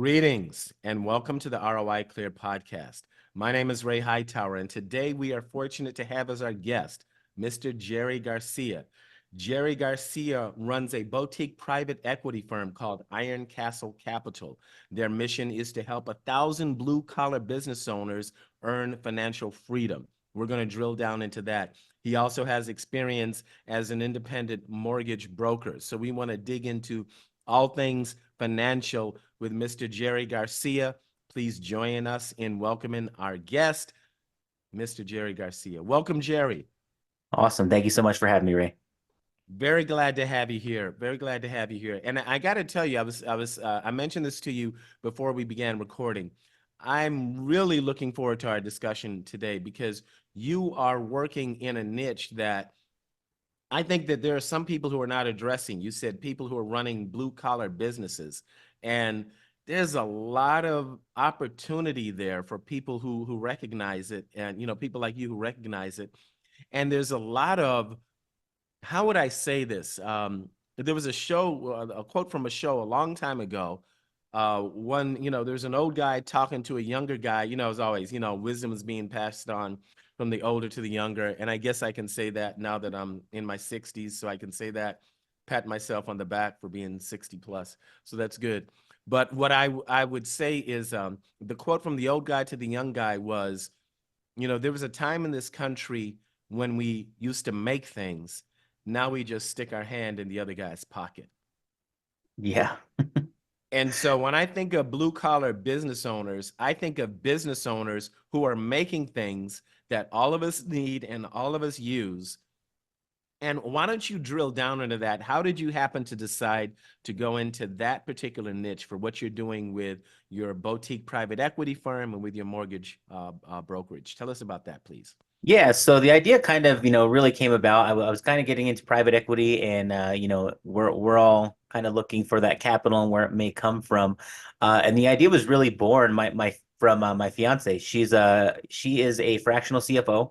Greetings and welcome to the ROI Clear podcast. My name is Ray Hightower, and today we are fortunate to have as our guest Mr. Jerry Garcia. Jerry Garcia runs a boutique private equity firm called Ironcastle Capital. Their mission is to help 1,000 blue-collar business owners earn financial freedom. We're going to drill down into that. He also has experience as an independent mortgage broker. So we want to dig into all things financial with Mr. Jerry Garcia. Please join us in welcoming our guest, Mr. Jerry Garcia. Welcome, Jerry. Awesome. Thank you so much for having me, Ray. Very glad to have you here. Very glad to have you here. And I got to tell you, I mentioned this to you before we began recording. I'm really looking forward to our discussion today because you are working in a niche that I think that there are some people who are not addressing. You said people who are running blue collar businesses, and there's a lot of opportunity there for people who recognize it, and people like you who recognize it. And there's a lot of, how would I say this? There was a show, a quote from a show a long time ago. There's an old guy talking to a younger guy. As always, wisdom is being passed on from the older to the younger. And I guess I can say that now that I'm in my 60s, so I can say that, pat myself on the back for being 60 plus. So that's good. But what I would say is the quote from the old guy to the young guy was, there was a time in this country when we used to make things. Now we just stick our hand in the other guy's pocket. Yeah. And so when I think of blue collar business owners, I think of business owners who are making things that all of us need and all of us use. And why don't you drill down into that? How did you happen to decide to go into that particular niche for what you're doing with your boutique private equity firm and with your mortgage brokerage? Tell us about that, please. Yeah. So the idea kind of, really came about. I was kind of getting into private equity and, we're all kind of looking for that capital and where it may come from. And the idea was really born from my fiance. She is a fractional CFO.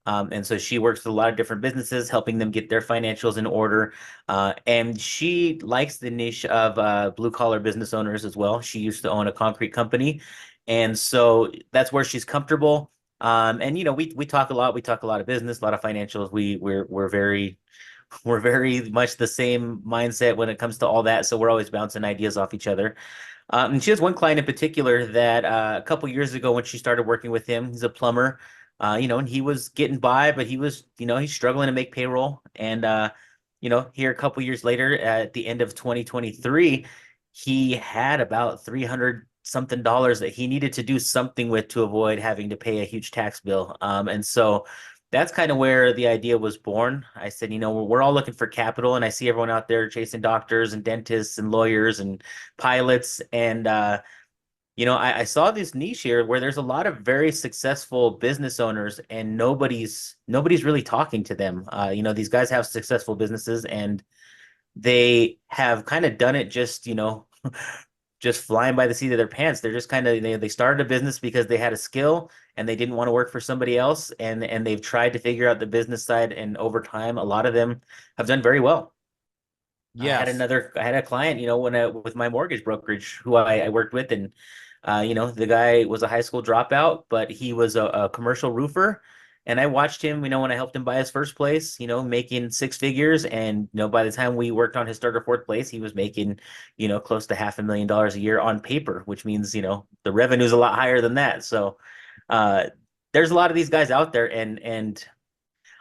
And so she works with a lot of different businesses, helping them get their financials in order. And she likes the niche of blue collar business owners as well. She used to own a concrete company. And so that's where she's comfortable. And we talk a lot. We talk a lot of business, a lot of financials. We're very much the same mindset when it comes to all that. So we're always bouncing ideas off each other. And she has one client in particular that a couple years ago when she started working with him, he's a plumber. And he was getting by, but he's struggling to make payroll. And here a couple years later, at the end of 2023, he had about 300 something dollars that he needed to do something with to avoid having to pay a huge tax bill. And so that's kind of where the idea was born. I said, we're all looking for capital, and I see everyone out there chasing doctors and dentists and lawyers and pilots. And, I saw this niche here where there's a lot of very successful business owners and nobody's really talking to them. These guys have successful businesses and they have kind of done it just, just flying by the seat of their pants. They're just kind of, they started a business because they had a skill and they didn't want to work for somebody else. And they've tried to figure out the business side. And over time, a lot of them have done very well. Yes. I had a client, with my mortgage brokerage who I worked with, and the guy was a high school dropout, but he was a commercial roofer. And I watched him, when I helped him buy his first place, making six figures. And, by the time we worked on his third or fourth place, he was making, close to $500,000 a year on paper, which means, the revenue is a lot higher than that. So there's a lot of these guys out there. And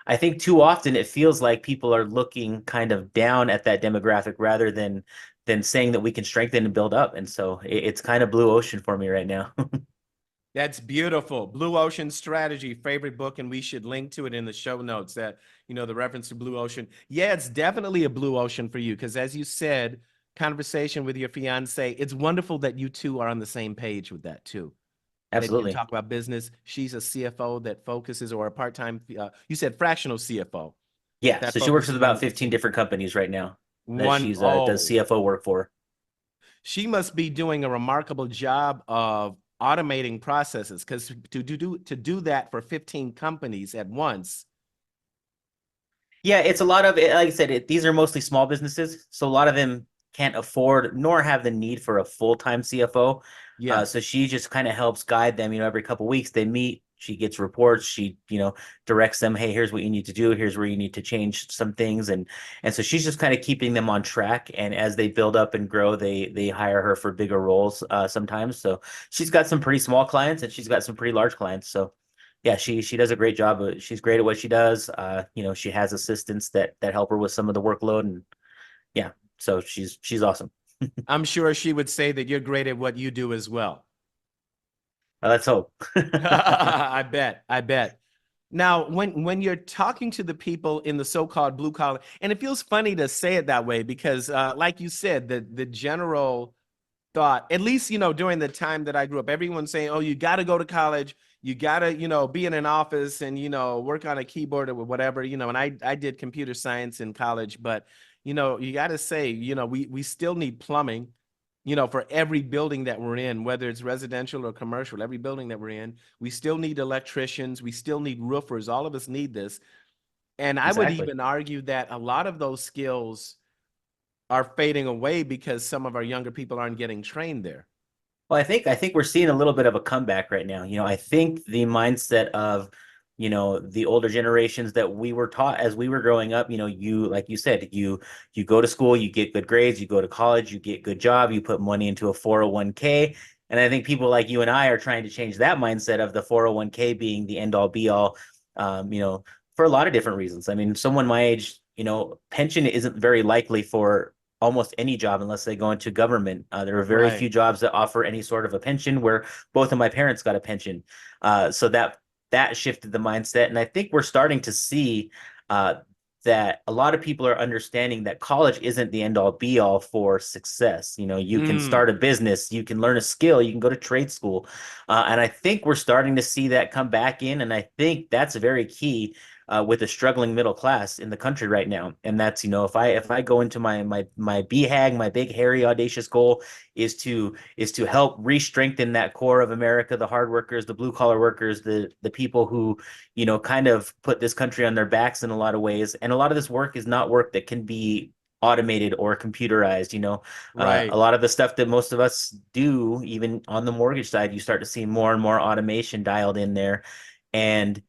I think too often it feels like people are looking kind of down at that demographic rather than saying that we can strengthen and build up. And so it's kind of blue ocean for me right now. That's beautiful. Blue Ocean Strategy, favorite book, and we should link to it in the show notes that, the reference to Blue Ocean. Yeah, it's definitely a blue ocean for you because as you said, conversation with your fiance, it's wonderful that you two are on the same page with that too. Absolutely. That you can talk about business. She's a CFO that focuses, or a part-time, you said fractional CFO. Yeah, That so she works with focuses on about 15 different companies right now that one. she's does Oh, CFO work for. she must be doing a remarkable job of automating processes because to do that for 15 companies at once. Yeah, it's a lot of, like I said, these are mostly small businesses. So a lot of them can't afford nor have the need for a full-time CFO. So Yes. she just kind of helps guide them, every couple of weeks they meet, she gets reports, she, directs them, hey, here's what you need to do, here's where you need to change some things. And so she's just kind of keeping them on track. And as they build up and grow, they hire her for bigger roles sometimes. So she's got some pretty small clients and she's got some pretty large clients. So yeah, she does a great job. She's great at what she does. She has assistants that help her with some of the workload, and yeah, so she's awesome. I'm sure she would say that you're great at what you do as well. Let's hope. I bet. I bet. Now, when you're talking to the people in the so-called blue collar, and it feels funny to say it that way because, like you said, the general thought, at least during the time that I grew up, everyone's saying, "Oh, you got to go to college, you got to be in an office and work on a keyboard or whatever." And I did computer science in college, but you got to say, we still need plumbing. For every building that we're in, whether it's residential or commercial, every building that we're in, we still need electricians, we still need roofers. All of us need this. And I would Exactly. even argue that a lot of those skills are fading away because some of our younger people aren't getting trained there. Well, I think we're seeing a little bit of a comeback right now. I think the mindset of, the older generations that we were taught as we were growing up, you like you said, you go to school, you get good grades, you go to college, you get good job, you put money into a 401k. And I think people like you and I are trying to change that mindset of the 401k being the end all be all, for a lot of different reasons. I mean, someone my age, pension isn't very likely for almost any job unless they go into government. There are very few Right. jobs that offer any sort of a pension where both of my parents got a pension. So that shifted the mindset. And I think we're starting to see uh, that a lot of people are understanding that college isn't the end all be all for success. You can Mm, start a business, you can learn a skill, you can go to trade school. And I think we're starting to see that come back in. And I think that's very key with a struggling middle class in the country right now. And that's, if I go into my BHAG, my big hairy audacious goal is to help re-strengthen that core of America, the hard workers, the blue collar workers, the people who, kind of put this country on their backs in a lot of ways. And a lot of this work is not work that can be automated or computerized. A right. lot of the stuff that most of us do, even on the mortgage side, you start to see more and more automation dialed in there. And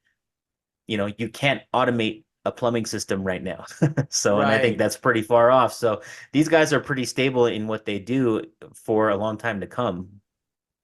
you can't automate a plumbing system right now. And I think Right. that's pretty far off. So these guys are pretty stable in what they do for a long time to come.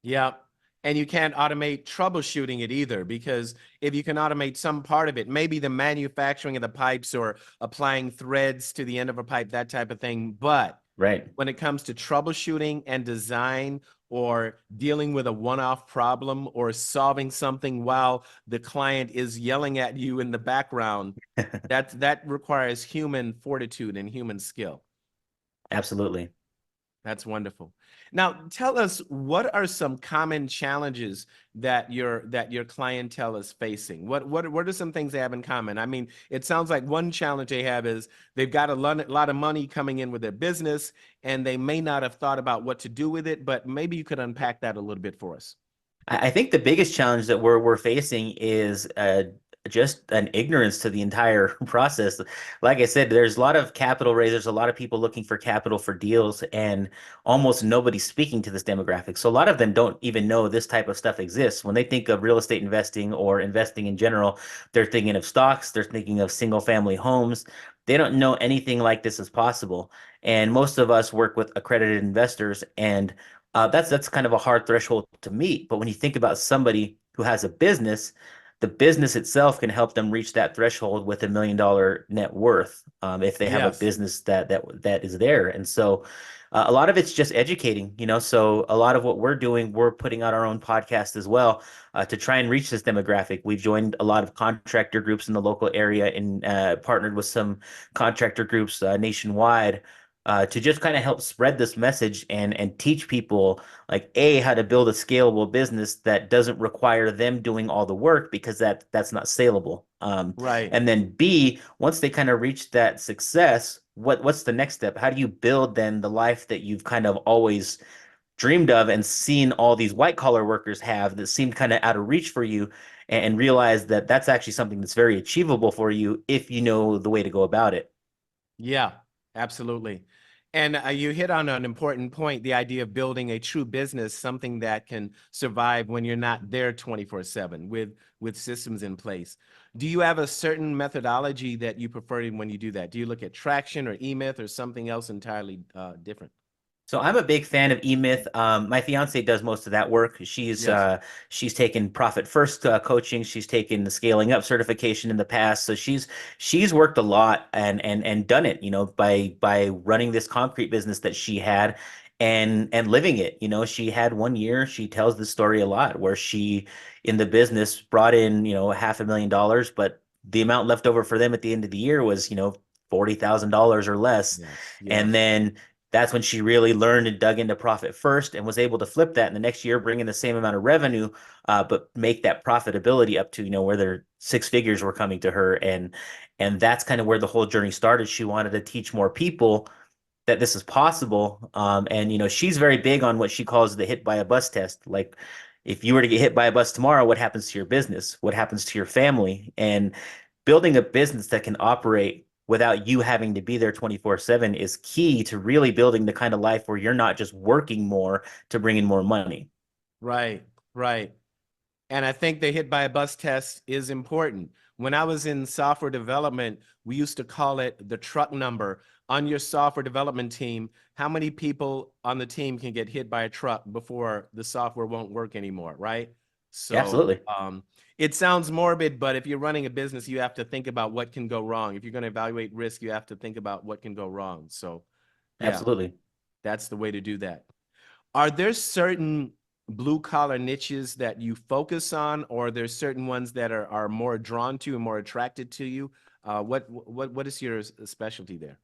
Yeah. And you can't automate troubleshooting it either, because if you can automate some part of it, maybe the manufacturing of the pipes or applying threads to the end of a pipe, that type of thing. But Right. when it comes to troubleshooting and design, or dealing with a one-off problem, or solving something while the client is yelling at you in the background, that requires human fortitude and human skill. Absolutely. That's wonderful. Now, tell us, what are some common challenges that your clientele is facing? What are some things they have in common? I mean, it sounds like one challenge they have is they've got a lot of money coming in with their business, and they may not have thought about what to do with it, but maybe you could unpack that a little bit for us. I think the biggest challenge that we're facing is just an ignorance to the entire process. Like I said, there's a lot of capital raisers, a lot of people looking for capital for deals, and almost nobody speaking to this demographic. So a lot of them don't even know this type of stuff exists. When they think of real estate investing or investing in general, they're thinking of stocks, they're thinking of single family homes. They don't know anything like this is possible. And most of us work with accredited investors, and that's kind of a hard threshold to meet. But when you think about somebody who has a business, the business itself can help them reach that threshold with $1 million net worth, if they have a Yes. business that is there. And so, a lot of it's just educating. So a lot of what we're doing, we're putting out our own podcast as well, to try and reach this demographic. We've joined a lot of contractor groups in the local area and partnered with some contractor groups nationwide, to just kind of help spread this message and teach people, like, A, how to build a scalable business that doesn't require them doing all the work, because that's not saleable. Right. And then B, once they kind of reach that success, what's the next step? How do you build then the life that you've kind of always dreamed of and seen all these white collar workers have, that seemed kind of out of reach for you, and realize that that's actually something that's very achievable for you if you know the way to go about it. Yeah, absolutely. And you hit on an important point, the idea of building a true business, something that can survive when you're not there 24/7 with systems in place. Do you have a certain methodology that you prefer when you do that? Do you look at traction or E-Myth or something else entirely different? So I'm a big fan of eMyth. My fiance does most of that work. Yes. She's taken Profit First coaching. She's taken the Scaling Up certification in the past. So she's worked a lot and done it, by running this concrete business that she had and living it. She had one year. She tells the story a lot where she in the business brought in $500,000, but the amount left over for them at the end of the year was $40,000 or less, Yes. and Yes. then that's when she really learned and dug into Profit First and was able to flip that in the next year, bring in the same amount of revenue, but make that profitability up to, where their six figures were coming to her. And that's kind of where the whole journey started. She wanted to teach more people that this is possible. And she's very big on what she calls the hit by a bus test. Like, if you were to get hit by a bus tomorrow, what happens to your business? What happens to your family? And building a business that can operate without you having to be there 24/7 is key to really building the kind of life where you're not just working more to bring in more money. Right. Right. And I think the hit by a bus test is important. When I was in software development, we used to call it the truck number. On your software development team, how many people on the team can get hit by a truck before the software won't work anymore, right? Yeah, So absolutely. it sounds morbid, but if you're running a business, you have to think about what can go wrong. If you're going to evaluate risk, you have to think about what can go wrong. So yeah, Absolutely. that's the way to do that. Are there certain blue collar niches that you focus on, or there's certain ones that are more drawn to and more attracted to you? What is your specialty there?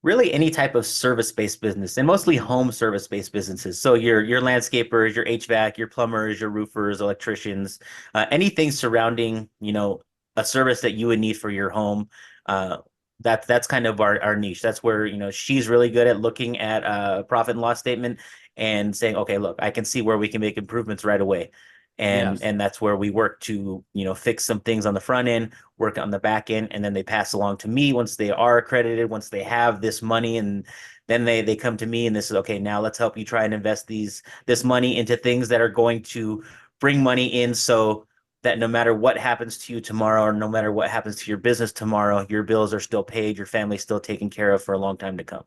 Really any type of service-based business, and mostly home service-based businesses. So your landscapers, your HVAC, your plumbers, your roofers, electricians, anything surrounding, a service that you would need for your home. Uh, that's kind of our niche. That's where, she's really good at looking at a profit and loss statement and saying, okay, look, I can see where we can make improvements right away. And Yes. and that's where we work to, fix some things on the front end, work on the back end, and then they pass along to me once they are accredited, once they have this money, and then they come to me and this is okay, now let's help you try and invest this money into things that are going to bring money in, so that no matter what happens to you tomorrow or no matter what happens to your business tomorrow, your bills are still paid, your family's still taken care of for a long time to come.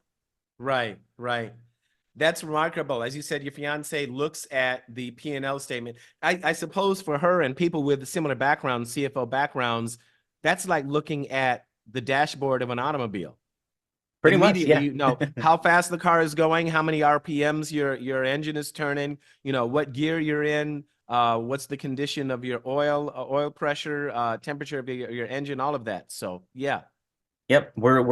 Right, right. That's remarkable. As you said, your fiance looks at the P&L statement. I suppose for her and people with similar backgrounds, CFO backgrounds, that's like looking at the dashboard of an automobile. Pretty much, Immediately, yeah. you know how fast the car is going, how many RPMs your engine is turning, what gear you're in, what's the condition of your oil pressure, temperature of your engine, all of that. So yeah, Yep, we're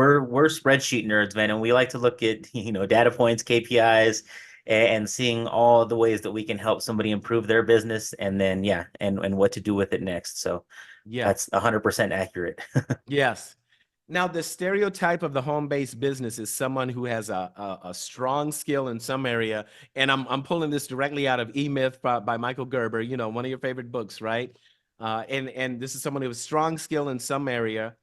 spreadsheet nerds, man, and we like to look at data points, KPIs, and seeing all the ways that we can help somebody improve their business, and then yeah, and what to do with it next. So yeah, that's 100% accurate. yes. Now, the stereotype of the home-based business is someone who has a strong skill in some area, and I'm pulling this directly out of E-Myth by Michael Gerber, one of your favorite books, right? And this is someone who has strong skill in some area,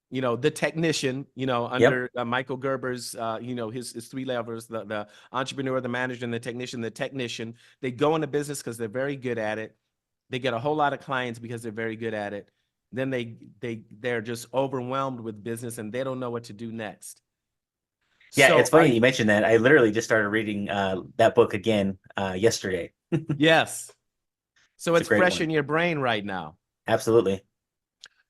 the technician, Yep, under Michael Gerber's, his three levels, the entrepreneur, the manager, and the technician. The technician, they go into business because they're very good at it. They get a whole lot of clients because they're very good at it. Then they're just overwhelmed with business and they don't know what to do next. yeah, So it's funny you mentioned that. I literally just started reading that book again yesterday. yes. So It's a it's great fresh one. in your brain right now. Absolutely.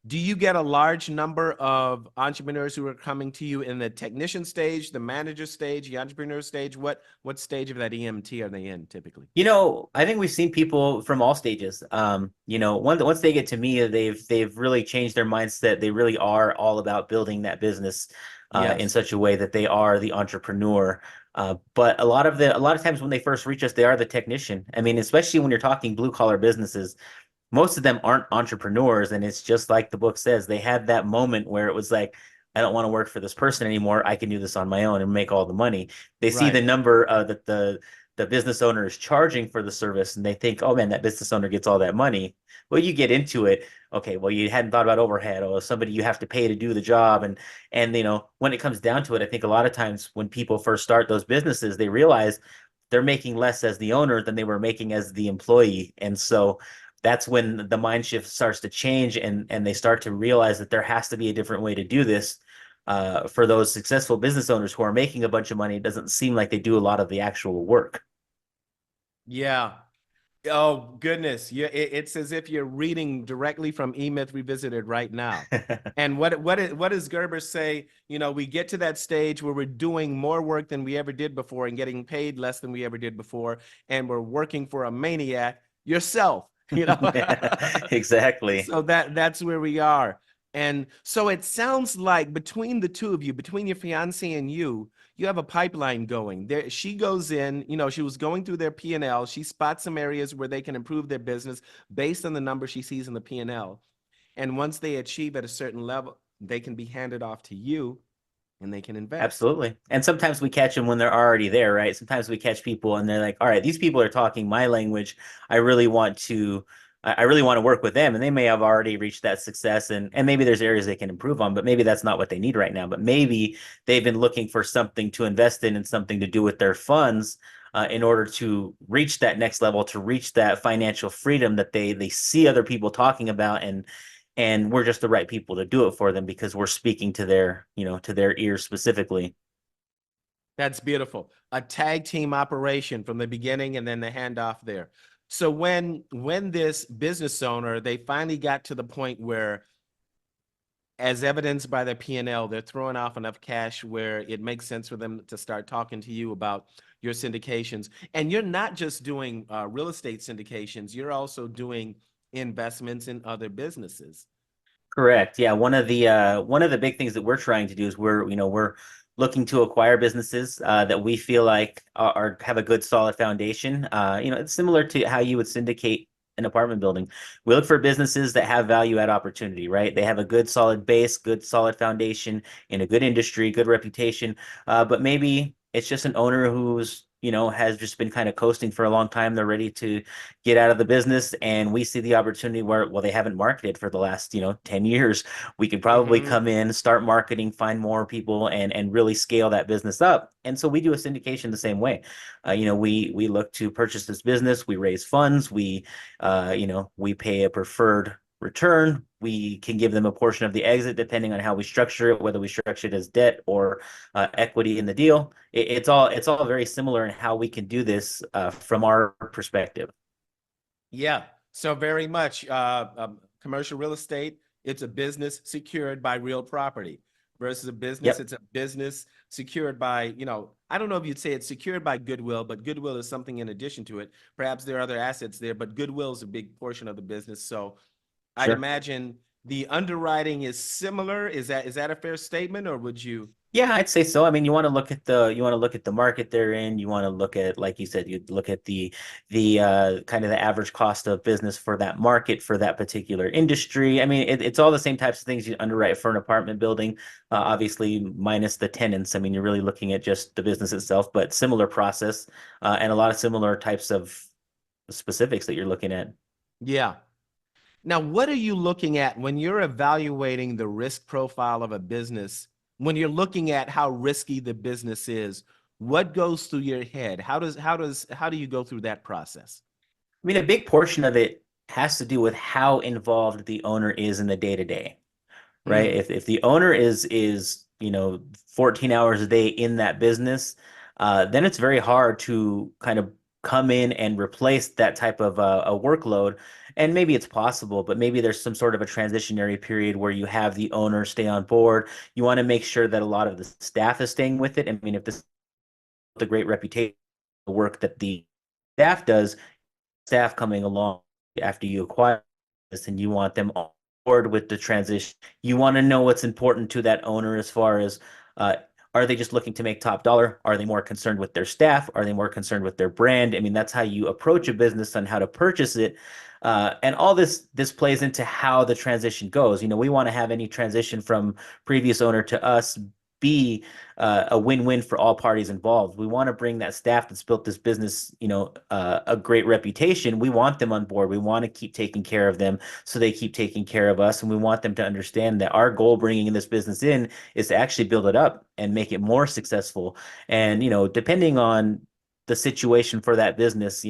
Do you get a large number of entrepreneurs who are coming to you in the technician stage, the manager stage, the entrepreneur stage? What stage of that EMT are they in typically? I think we've seen people from all stages. Once they get to me, they've really changed their mindset. They really are all about building that business in Yes. such a way that they are the entrepreneur. But a lot of times when they first reach us, they are the technician. I mean, especially when you're talking blue collar businesses, most of them aren't entrepreneurs, and it's just like the book says, they had that moment where it was like, I don't want to work for this person anymore, I can do this on my own and make all the money. They see the Right. number that the business owner is charging for the service and they think, oh man, that business owner gets all that money. Well, you get into it. Okay, well, you hadn't thought about overhead or somebody you have to pay to do the job. And when it comes down to it, I think a lot of times when people first start those businesses, they realize they're making less as the owner than they were making as the employee. And so that's when the mind shift starts to change and they start to realize that there has to be a different way to do this. For those successful business owners who are making a bunch of money, it doesn't seem like they do a lot of the actual work. Yeah. Oh goodness, it's as if you're reading directly from E-Myth Revisited right now. And what does Gerber say? We get to that stage where we're doing more work than we ever did before and getting paid less than we ever did before, and we're working for a maniac, yourself. Exactly. So that's where we are. And so it sounds like between the two of you, between your fiance and you have a pipeline going. There, she goes in, she was going through their P&L. She spots some areas where they can improve their business based on the number she sees in the P&L. And once they achieve at a certain level, they can be handed off to you and they can invest. Absolutely. And sometimes we catch them when they're already there, right? Sometimes we catch people and they're like, all right, these people are talking my language. I really want to I really want to work with them. And they may have already reached that success and maybe there's areas they can improve on, but maybe that's not what they need right now. But maybe they've been looking for something to invest in and something to do with their funds in order to reach that next level, to reach that financial freedom that they see other people talking about and we're just the right people to do it for them because we're speaking to their ears specifically. That's beautiful. A tag team operation from the beginning and then the handoff there. So when this business owner, they finally got to the point where, as evidenced by their P&L, they're throwing off enough cash where it makes sense for them to start talking to you about your syndications. And you're not just doing real estate syndications, you're also doing investments in other businesses. Correct. Yeah, one of the big things that we're trying to do is we're looking to acquire businesses that we feel like have a good solid foundation. It's similar to how you would syndicate an apartment building. We look for businesses that have value add opportunity, right? They have a good solid base, good solid foundation in a good industry, good reputation. But maybe it's just an owner who's has just been kind of coasting for a long time. They're ready to get out of the business, and we see the opportunity where, well, they haven't marketed for the last 10 years. We could probably Mm-hmm. come in, start marketing, find more people, and really scale that business up. And so we do a syndication the same way. We look to purchase this business, we raise funds, we pay a preferred return. We can give them a portion of the exit depending on how we structure it, whether we structure it as debt or equity in the deal. It's all very similar in how we can do this from our perspective. Yeah. So very much commercial real estate, it's a business secured by real property versus a business. Yep, It's a business secured by, I don't know if you'd say it's secured by goodwill, but goodwill is something in addition to it. Perhaps there are other assets there, but goodwill is a big portion of the business. So I'd sure. imagine the underwriting is similar. Is that a fair statement, or would you? Yeah, I'd say so. I mean, you want to look at the market they're in. You want to look at, like you said, you look at the kind of the average cost of business for that market for that particular industry. I mean, it's all the same types of things you underwrite for an apartment building, obviously minus the tenants. I mean, you're really looking at just the business itself, but similar process and a lot of similar types of specifics that you're looking at. Yeah. Now, what are you looking at when you're evaluating the risk profile of a business? When you're looking at how risky the business is, what goes through your head? How do you go through that process? I mean, a big portion of it has to do with how involved the owner is in the day to day, right? Mm, If the owner is 14 hours a day in that business, then it's very hard to kind of come in and replace that type of a workload. And maybe it's possible, but maybe there's some sort of a transitionary period where you have the owner stay on board. You want to make sure that a lot of the staff is staying with it. I mean, if this is a great reputation, the work that the staff does, staff coming along after you acquire this and you want them on board with the transition. You want to know what's important to that owner as far as uh, are they just looking to make top dollar? Are they more concerned with their staff? Are they more concerned with their brand? I mean, that's how you approach a business and how to purchase it. And all this plays into how the transition goes. We want to have any transition from previous owner to us be a win-win for all parties involved. We want to bring that staff that's built this business, a great reputation. We want them on board. We want to keep taking care of them so they keep taking care of us. And we want them to understand that our goal bringing this business in is to actually build it up and make it more successful. And, depending on the situation for that business,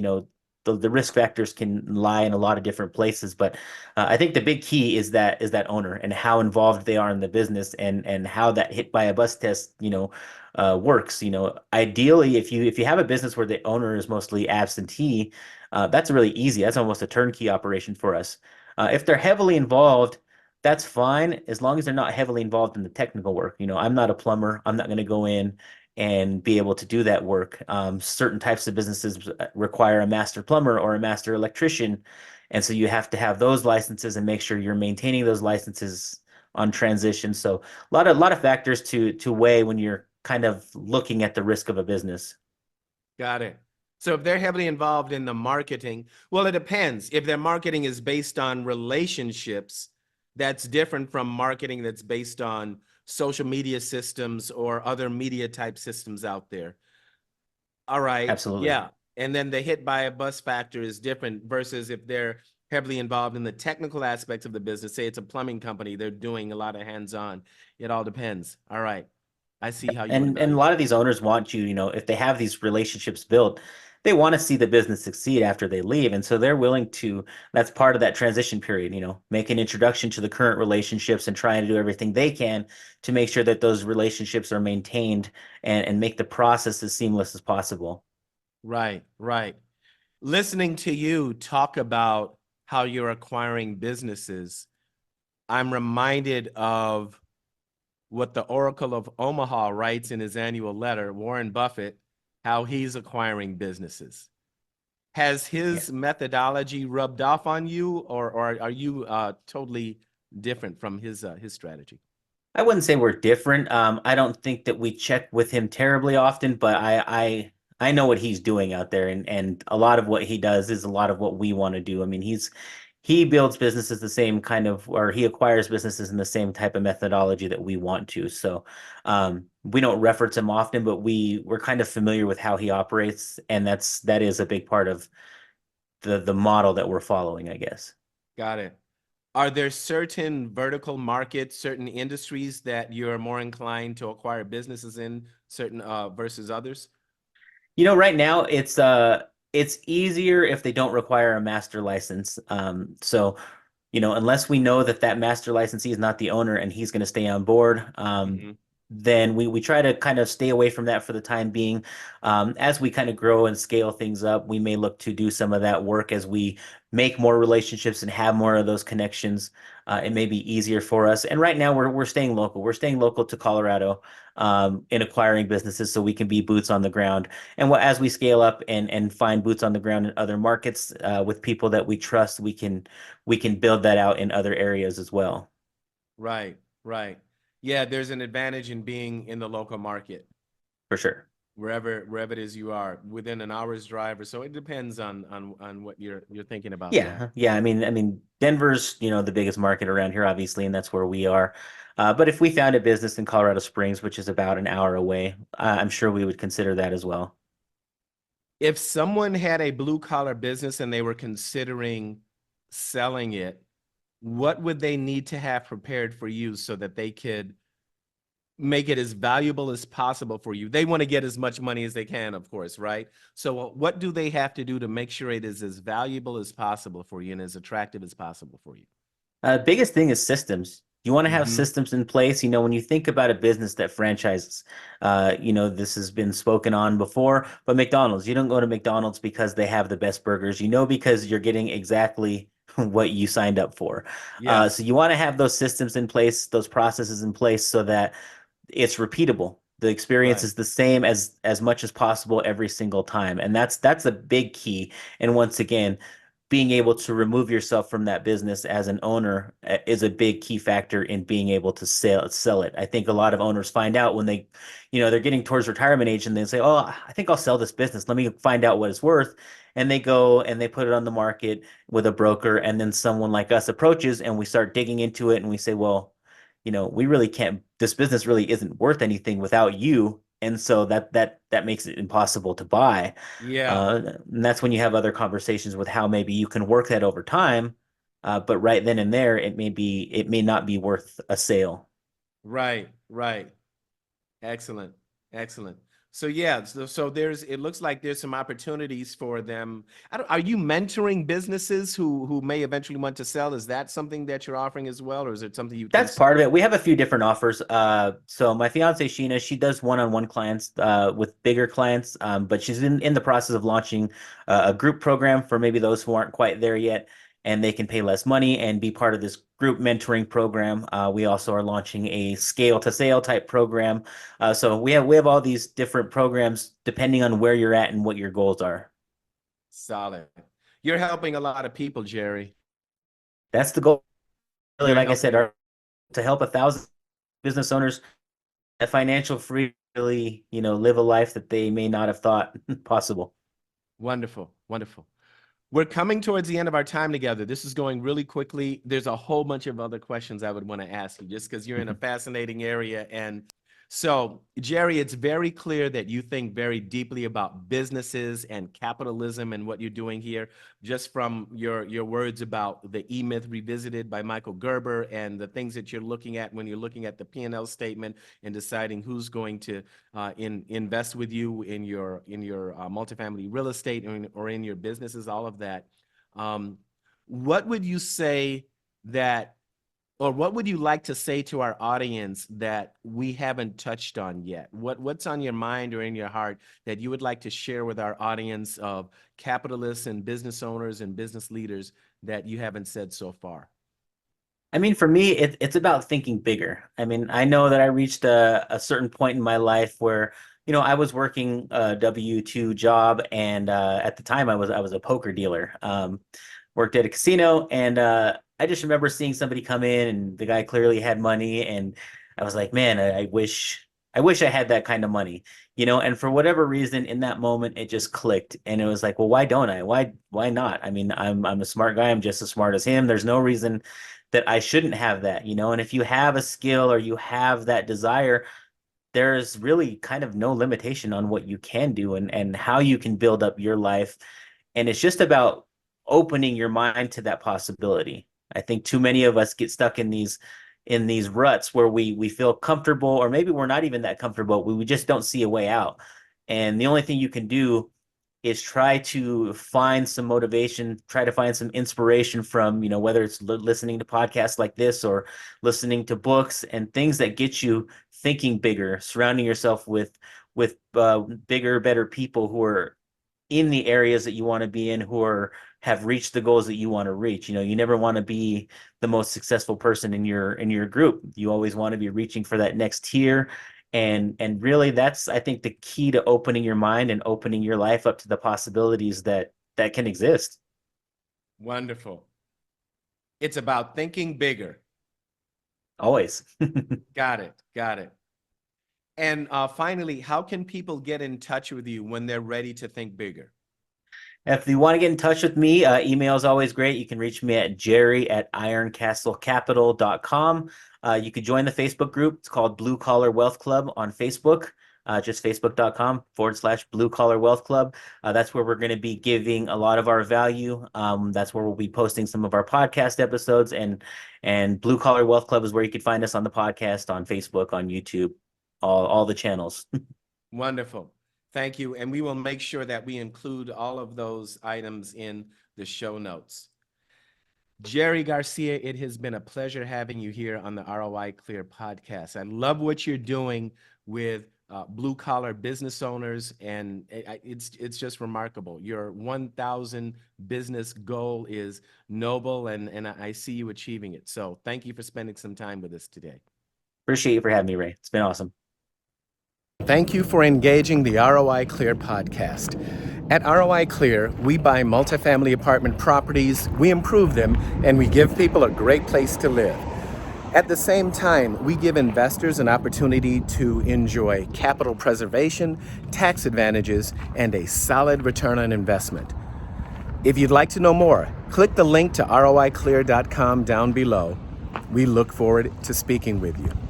the risk factors can lie in a lot of different places, but I think the big key is that owner and how involved they are in the business and how that hit by a bus test, works. Ideally, if you have a business where the owner is mostly absentee, that's really easy. That's almost a turnkey operation for us. If they're heavily involved, that's fine as long as they're not heavily involved in the technical work. I'm not a plumber. I'm not going to go in and be able to do that work. Certain types of businesses require a master plumber or a master electrician, and so you have to have those licenses and make sure you're maintaining those licenses on transition. So a lot of factors to weigh when you're kind of looking at the risk of a business. Got it. So if they're heavily involved in the marketing, well, it depends. If their marketing is based on relationships, that's different from marketing that's based on social media systems or other media type systems out there. All right. Absolutely. Yeah. And then the hit by a bus factor is different versus if they're heavily involved in the technical aspects of the business. Say it's a plumbing company, they're doing a lot of hands-on. It all depends. All right. I see how you And a evaluate. lot of these owners want you, if they have these relationships built, they want to see the business succeed after they leave. And so they're willing to, that's part of that transition period, make an introduction to the current relationships and trying to do everything they can to make sure that those relationships are maintained and make the process as seamless as possible. Right, right. Listening to you talk about how you're acquiring businesses, I'm reminded of what the Oracle of Omaha writes in his annual letter, Warren Buffett, how he's acquiring businesses. Has Yeah. his methodology rubbed off on you, or are you totally different from his strategy? I wouldn't say we're different. I don't think that we check with him terribly often, but I know what he's doing out there, and a lot of what he does is a lot of what we want to do. I mean, he builds businesses the same kind of, or he acquires businesses in the same type of methodology that we want to. So we don't reference him often, but we're kind of familiar with how he operates, and that is a big part of the model that we're following, I guess. Got it. Are there certain vertical markets, certain industries that you're more inclined to acquire businesses in, certain versus others? Right now it's easier if they don't require a master license. So unless we know that that master licensee is not the owner and he's going to stay on board, Hmm. then we try to kind of stay away from that for the time being. As we kind of grow and scale things up, we may look to do some of that work as we make more relationships and have more of those connections. It may be easier for us. And right now we're staying local. We're staying local to Colorado, in acquiring businesses so we can be boots on the ground. And as we scale up and find boots on the ground in other markets, with people that we trust, we can build that out in other areas as well. Right, right. Yeah, there's an advantage in being in the local market, For sure. wherever it is you are, within an hour's drive or so. It depends on what you're thinking about that. Yeah, yeah. I mean, Denver's, the biggest market around here, obviously, and that's where we are. But if we found a business in Colorado Springs, which is about an hour away, I'm sure we would consider that as well. If someone had a blue collar business and they were considering selling it, what would they need to have prepared for you so that they could make it as valuable as possible for you? They want to get as much money as they can, of course, right? So what do they have to do to make sure it is as valuable as possible for you and as attractive as possible for you? Biggest thing is systems. You want to have Hmm. systems in place. When you think about a business that franchises, this has been spoken on before, but McDonald's, you don't go to McDonald's because they have the best burgers, because you're getting exactly what you signed up for. So Yes, you want to have those systems in place, those processes in place so that it's repeatable. The experience right, is the same as much as possible every single time. And that's a big key. And once again, being able to remove yourself from that business as an owner is a big key factor in being able to sell it. I think a lot of owners find out when they're getting towards retirement age and they say, "Oh, I think I'll sell this business. Let me find out what it's worth." And they go and they put it on the market with a broker, and then someone like us approaches and we start digging into it and we say, "Well, we really can't, this business really isn't worth anything without you. And so that makes it impossible to buy. Yeah. And that's when you have other conversations with how maybe you can work that over time. But right then and there, it may not be worth a sale. Right. Right. Excellent. Excellent. So yeah, so it looks like there's some opportunities for them. Are you mentoring businesses who may eventually want to sell? Is that something that you're offering as well, or is it something you'd That's consider? part of it. We have a few different offers. So my fiance Sheena, she does one-on-one clients with bigger clients, but she's in the process of launching a group program for maybe those who aren't quite there yet, and they can pay less money and be part of this group mentoring program. We also are launching a scale to sale type program. So we have all these different programs depending on where you're at and what your goals are. Solid. You're helping a lot of people, Jerry. That's the goal. Really, You're like I said, helping. to help 1,000 business owners a financial free, really, live a life that they may not have thought possible. Wonderful. Wonderful. We're coming towards the end of our time together. This is going really quickly. There's a whole bunch of other questions I would want to ask you just because you're in a fascinating area. And so, Jerry, it's very clear that you think very deeply about businesses and capitalism and what you're doing here, just from your words about the E-Myth Revisited by Michael Gerber and the things that you're looking at when you're looking at the P&L statement and deciding who's going to invest with you in your multifamily real estate or in your businesses, all of that. What would you say that, or what would you like to say to our audience that we haven't touched on yet? What's on your mind or in your heart that you would like to share with our audience of capitalists and business owners and business leaders that you haven't said so far? I mean, for me, it's about thinking bigger. I mean, I know that I reached a certain point in my life where, I was working a W-2 job, and at the time I was a poker dealer. Worked at a casino, and I just remember seeing somebody come in, and the guy clearly had money, and I was like, man, I wish I had that kind of money, And for whatever reason, in that moment, it just clicked, and it was like, well, why don't I? Why not? I mean, I'm a smart guy. I'm just as smart as him. There's no reason that I shouldn't have that, And if you have a skill or you have that desire, there's really kind of no limitation on what you can do and how you can build up your life. And it's just about opening your mind to that possibility. I think too many of us get stuck in these ruts where we feel comfortable, or maybe we're not even that comfortable. We just don't see a way out. And the only thing you can do is try to find some motivation, try to find some inspiration from, whether it's listening to podcasts like this or listening to books and things that get you thinking bigger, surrounding yourself with bigger, better people who are in the areas that you want to be in, who have reached the goals that you want to reach. You never want to be the most successful person in your group. You always want to be reaching for that next tier. And really, that's, I think, the key to opening your mind and opening your life up to the possibilities that can exist. Wonderful. It's about thinking bigger. Always. Got it. Got it. And finally, how can people get in touch with you when they're ready to think bigger? If you want to get in touch with me, email is always great. You can reach me at jerry@ironcastlecapital.com. You could join the Facebook group. It's called Blue Collar Wealth Club on Facebook. Just facebook.com/Blue Collar Wealth Club. That's where we're going to be giving a lot of our value. That's where we'll be posting some of our podcast episodes. And Blue Collar Wealth Club is where you can find us on the podcast, on Facebook, on YouTube, all the channels. Wonderful. Thank you. And we will make sure that we include all of those items in the show notes. Jerry Garcia, it has been a pleasure having you here on the ROI Clear podcast. I love what you're doing with blue collar business owners, and it's just remarkable. Your 1,000 business goal is noble, and I see you achieving it. So thank you for spending some time with us today. Appreciate you for having me, Ray. It's been awesome. Thank you for engaging the ROI Clear podcast. At ROI Clear, we buy multifamily apartment properties, we improve them, and we give people a great place to live. At the same time, we give investors an opportunity to enjoy capital preservation, tax advantages, and a solid return on investment. If you'd like to know more, click the link to roiclear.com down below, We look forward to speaking with you.